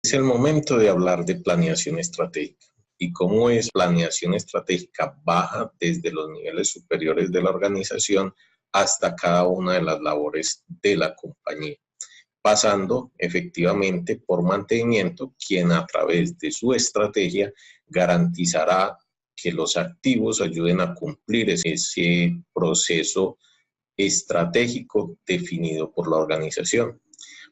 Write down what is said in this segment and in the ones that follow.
Es el momento de hablar de planeación estratégica y cómo es planeación estratégica baja desde los niveles superiores de la organización hasta cada una de las labores de la compañía, pasando efectivamente por mantenimiento, quien a través de su estrategia garantizará que los activos ayuden a cumplir ese proceso estratégico definido por la organización.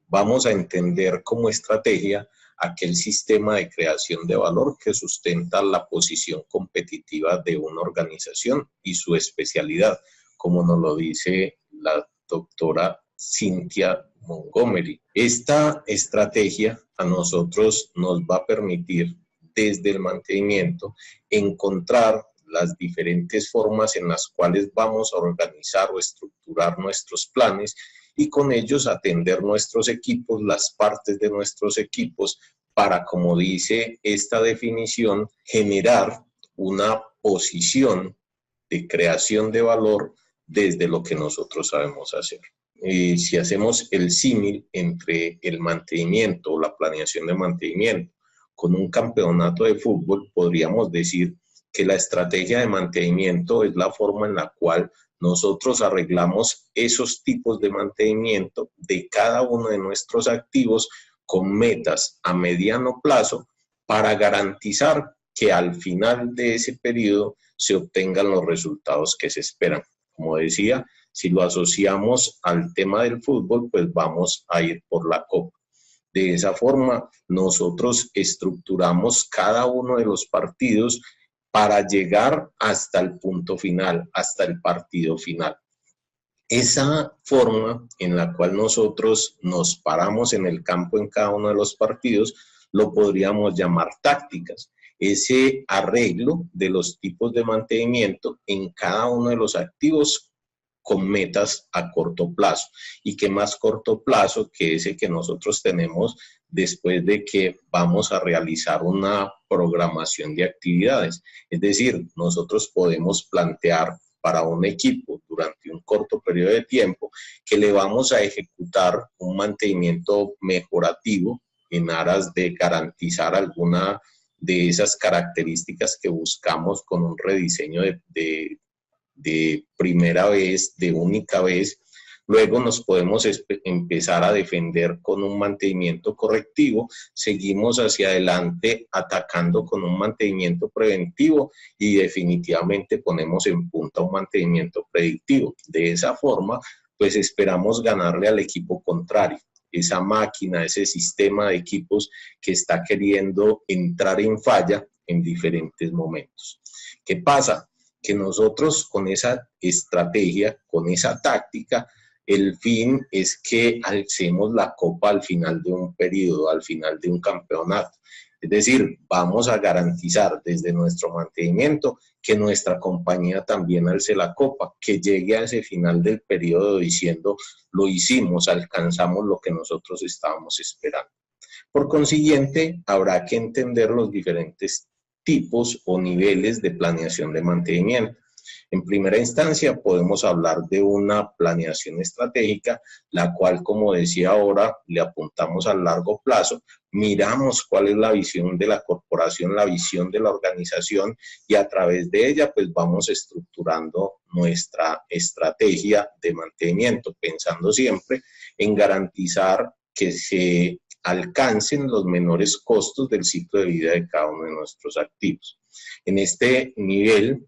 Vamos a entender como estrategia aquel sistema de creación de valor que sustenta la posición competitiva de una organización y su especialidad, como nos lo dice la doctora Cynthia Montgomery. Esta estrategia a nosotros nos va a permitir desde el mantenimiento encontrar las diferentes formas en las cuales vamos a organizar o estructurar nuestros planes y con ellos atender nuestros equipos, las partes de nuestros equipos, para, como dice esta definición, generar una posición de creación de valor desde lo que nosotros sabemos hacer. Si hacemos el símil entre el mantenimiento o la planeación de mantenimiento con un campeonato de fútbol, podríamos decir que la estrategia de mantenimiento es la forma en la cual nosotros arreglamos esos tipos de mantenimiento de cada uno de nuestros activos con metas a mediano plazo para garantizar que al final de ese periodo se obtengan los resultados que se esperan. Como decía, si lo asociamos al tema del fútbol, pues vamos a ir por la copa. De esa forma, nosotros estructuramos cada uno de los partidos para llegar hasta el punto final, hasta el partido final. Esa forma en la cual nosotros nos paramos en el campo en cada uno de los partidos, lo podríamos llamar tácticas. Ese arreglo de los tipos de mantenimiento en cada uno de los activos con metas a corto plazo. Y qué más corto plazo que ese que nosotros tenemos después de que vamos a realizar una programación de actividades. Es decir, nosotros podemos plantear para un equipo durante un corto periodo de tiempo que le vamos a ejecutar un mantenimiento mejorativo en aras de garantizar alguna de esas características que buscamos con un rediseño de primera vez, de única vez. Luego nos podemos empezar a defender con un mantenimiento correctivo, seguimos hacia adelante atacando con un mantenimiento preventivo y definitivamente ponemos en punta un mantenimiento predictivo. De esa forma, pues esperamos ganarle al equipo contrario, esa máquina, ese sistema de equipos que está queriendo entrar en falla en diferentes momentos. ¿Qué pasa? Que nosotros con esa estrategia, con esa táctica, el fin es que alcemos la copa al final de un periodo, al final de un campeonato. Es decir, vamos a garantizar desde nuestro mantenimiento que nuestra compañía también alce la copa, que llegue a ese final del periodo diciendo, lo hicimos, alcanzamos lo que nosotros estábamos esperando. Por consiguiente, habrá que entender los diferentes tipos o niveles de planeación de mantenimiento. En primera instancia, podemos hablar de una planeación estratégica, la cual, como decía ahora, le apuntamos al largo plazo, miramos cuál es la visión de la corporación, la visión de la organización y a través de ella, pues vamos estructurando nuestra estrategia de mantenimiento, pensando siempre en garantizar que se alcancen los menores costos del ciclo de vida de cada uno de nuestros activos. En este nivel,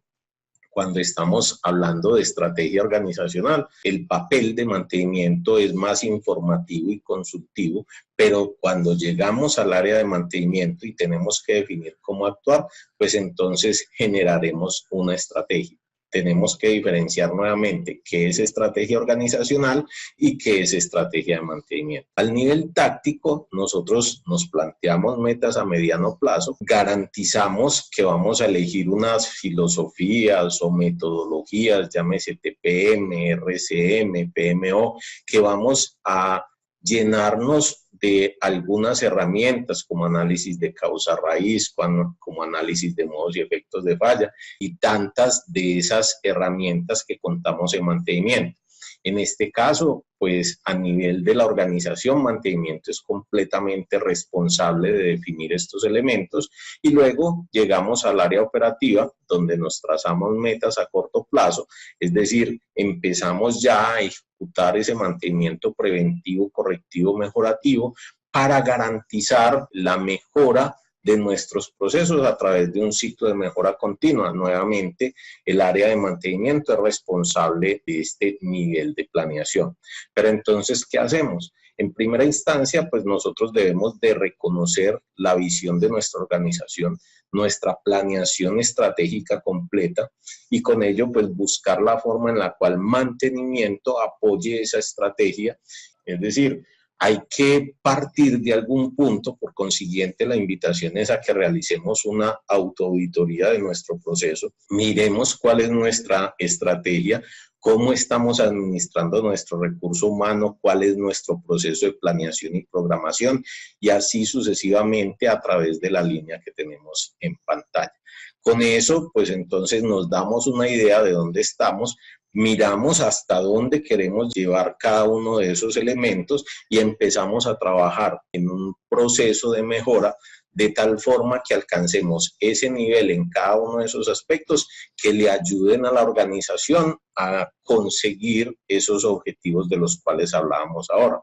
cuando estamos hablando de estrategia organizacional, el papel de mantenimiento es más informativo y consultivo, pero cuando llegamos al área de mantenimiento y tenemos que definir cómo actuar, pues entonces generaremos una estrategia. Tenemos que diferenciar nuevamente qué es estrategia organizacional y qué es estrategia de mantenimiento. Al nivel táctico, nosotros nos planteamos metas a mediano plazo, garantizamos que vamos a elegir unas filosofías o metodologías, llámese TPM, RCM, PMO, que vamos a llenarnos de algunas herramientas como análisis de causa raíz, como análisis de modos y efectos de falla y tantas de esas herramientas que contamos en mantenimiento. En este caso, pues a nivel de la organización, mantenimiento es completamente responsable de definir estos elementos y luego llegamos al área operativa donde nos trazamos metas a corto plazo, es decir, empezamos ya a ejecutar ese mantenimiento preventivo, correctivo, mejorativo para garantizar la mejora de nuestros procesos a través de un ciclo de mejora continua. Nuevamente, el área de mantenimiento es responsable de este nivel de planeación. Pero entonces, ¿qué hacemos? En primera instancia, pues nosotros debemos de reconocer la visión de nuestra organización, nuestra planeación estratégica completa y con ello, pues buscar la forma en la cual mantenimiento apoye esa estrategia. Es decir, hay que partir de algún punto, por consiguiente la invitación es a que realicemos una autoauditoría de nuestro proceso, miremos cuál es nuestra estrategia, cómo estamos administrando nuestro recurso humano, cuál es nuestro proceso de planeación y programación y así sucesivamente a través de la línea que tenemos en pantalla. Con eso, pues entonces nos damos una idea de dónde estamos, miramos hasta dónde queremos llevar cada uno de esos elementos y empezamos a trabajar en un proceso de mejora de tal forma que alcancemos ese nivel en cada uno de esos aspectos que le ayuden a la organización a conseguir esos objetivos de los cuales hablábamos ahora.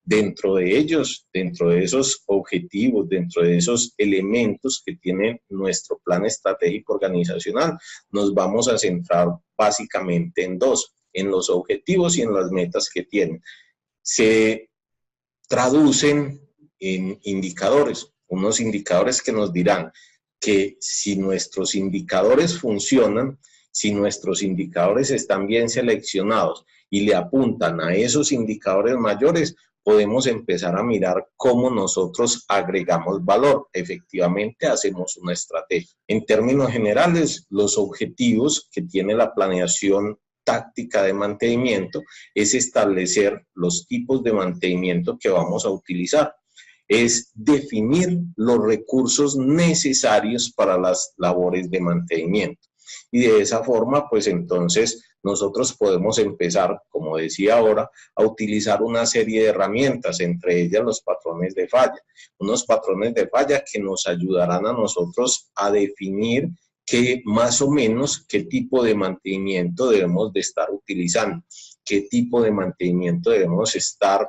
Dentro de ellos, dentro de esos objetivos, dentro de esos elementos que tiene nuestro plan estratégico organizacional, nos vamos a centrar básicamente en dos, en los objetivos y en las metas que tienen. Se traducen en indicadores, unos indicadores que nos dirán que si nuestros indicadores funcionan, si nuestros indicadores están bien seleccionados y le apuntan a esos indicadores mayores, podemos empezar a mirar cómo nosotros agregamos valor. Efectivamente, hacemos una estrategia. En términos generales, los objetivos que tiene la planeación táctica de mantenimiento es establecer los tipos de mantenimiento que vamos a utilizar. Es definir los recursos necesarios para las labores de mantenimiento. Y de esa forma, pues entonces nosotros podemos empezar, como decía ahora, a utilizar una serie de herramientas, entre ellas los patrones de falla. Unos patrones de falla que nos ayudarán a nosotros a definir más o menos qué tipo de mantenimiento debemos de estar utilizando, qué tipo de mantenimiento debemos estar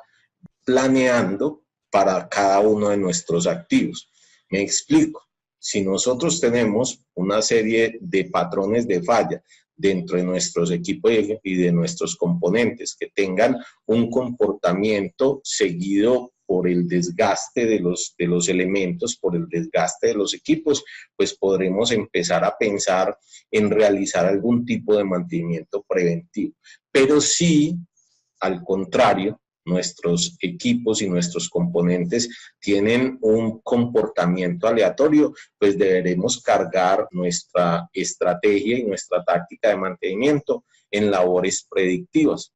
planeando para cada uno de nuestros activos. Me explico. Si nosotros tenemos una serie de patrones de falla dentro de nuestros equipos y de nuestros componentes que tengan un comportamiento seguido por el desgaste de los elementos, por el desgaste de los equipos, pues podremos empezar a pensar en realizar algún tipo de mantenimiento preventivo. Pero si, al contrario, nuestros equipos y nuestros componentes tienen un comportamiento aleatorio, pues deberemos cargar nuestra estrategia y nuestra táctica de mantenimiento en labores predictivas.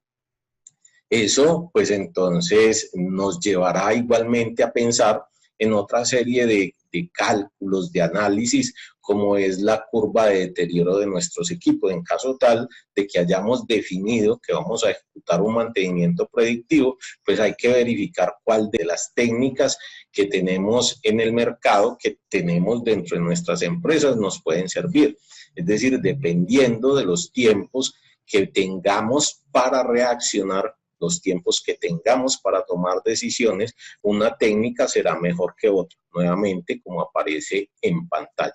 Eso, pues entonces nos llevará igualmente a pensar en otra serie de cálculos, de análisis, como es la curva de deterioro de nuestros equipos. En caso tal de que hayamos definido que vamos a ejecutar un mantenimiento predictivo, pues hay que verificar cuál de las técnicas que tenemos en el mercado, que tenemos dentro de nuestras empresas, nos pueden servir. Es decir, dependiendo de los tiempos que tengamos para reaccionar, los tiempos que tengamos para tomar decisiones, una técnica será mejor que otra, nuevamente como aparece en pantalla.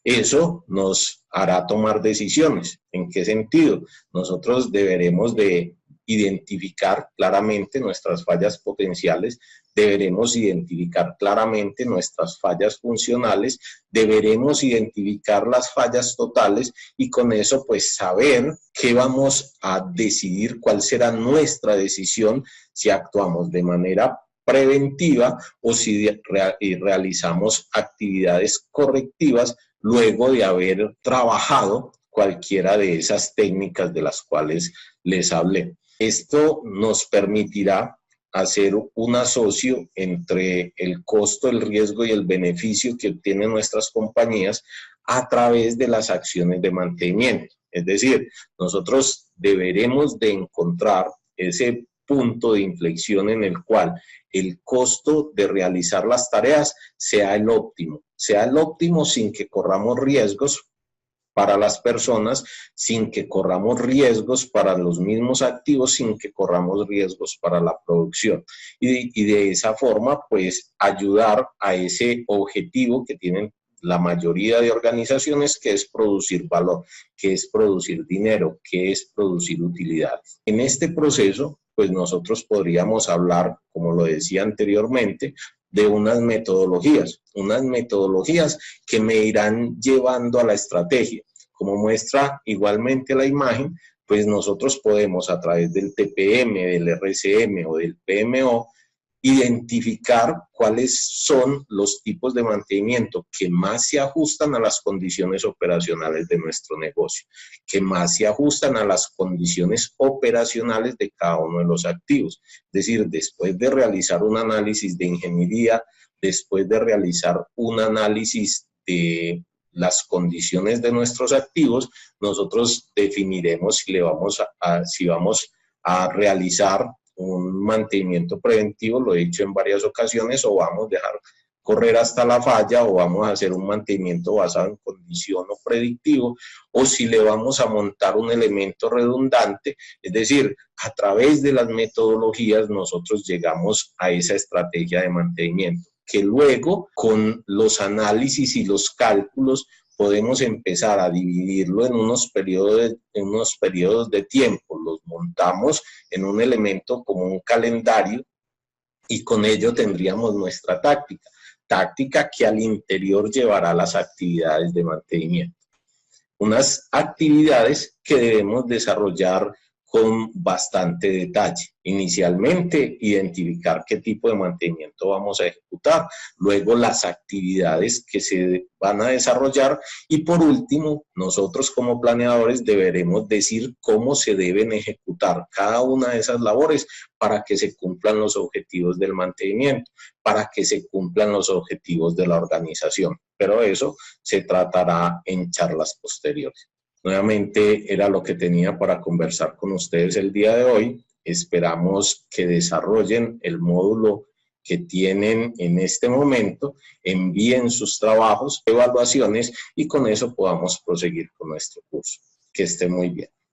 Eso nos hará tomar decisiones. ¿En qué sentido? Nosotros deberemos de identificar claramente nuestras fallas potenciales, deberemos identificar claramente nuestras fallas funcionales, deberemos identificar las fallas totales y con eso pues saber qué vamos a decidir, cuál será nuestra decisión si actuamos de manera preventiva o si realizamos actividades correctivas luego de haber trabajado cualquiera de esas técnicas de las cuales les hablé. Esto nos permitirá hacer un asocio entre el costo, el riesgo y el beneficio que obtienen nuestras compañías a través de las acciones de mantenimiento. Es decir, nosotros deberemos de encontrar ese punto de inflexión en el cual el costo de realizar las tareas sea el óptimo sin que corramos riesgos para las personas, sin que corramos riesgos para los mismos activos, sin que corramos riesgos para la producción. Y de esa forma, pues, ayudar a ese objetivo que tienen la mayoría de organizaciones, que es producir valor, que es producir dinero, que es producir utilidades. En este proceso, pues nosotros podríamos hablar, como lo decía anteriormente, de unas metodologías que me irán llevando a la estrategia. Como muestra igualmente la imagen, pues nosotros podemos a través del TPM, del RCM o del PMO, identificar cuáles son los tipos de mantenimiento que más se ajustan a las condiciones operacionales de nuestro negocio, que más se ajustan a las condiciones operacionales de cada uno de los activos. Es decir, después de realizar un análisis de ingeniería, después de realizar un análisis de las condiciones de nuestros activos, nosotros definiremos si vamos a realizar un mantenimiento preventivo, lo he dicho en varias ocasiones, o vamos a dejar correr hasta la falla, o vamos a hacer un mantenimiento basado en condición o predictivo, o si le vamos a montar un elemento redundante. Es decir, a través de las metodologías nosotros llegamos a esa estrategia de mantenimiento, que luego con los análisis y los cálculos podemos empezar a dividirlo en unos periodos de tiempo. Los montamos en un elemento como un calendario y con ello tendríamos nuestra táctica que al interior llevará las actividades de mantenimiento. Unas actividades que debemos desarrollar con bastante detalle. Inicialmente, identificar qué tipo de mantenimiento vamos a ejecutar, luego las actividades que se van a desarrollar y por último, nosotros como planeadores deberemos decir cómo se deben ejecutar cada una de esas labores para que se cumplan los objetivos del mantenimiento, para que se cumplan los objetivos de la organización. Pero eso se tratará en charlas posteriores. Nuevamente era lo que tenía para conversar con ustedes el día de hoy. Esperamos que desarrollen el módulo que tienen en este momento, envíen sus trabajos, evaluaciones y con eso podamos proseguir con nuestro curso. Que esté muy bien.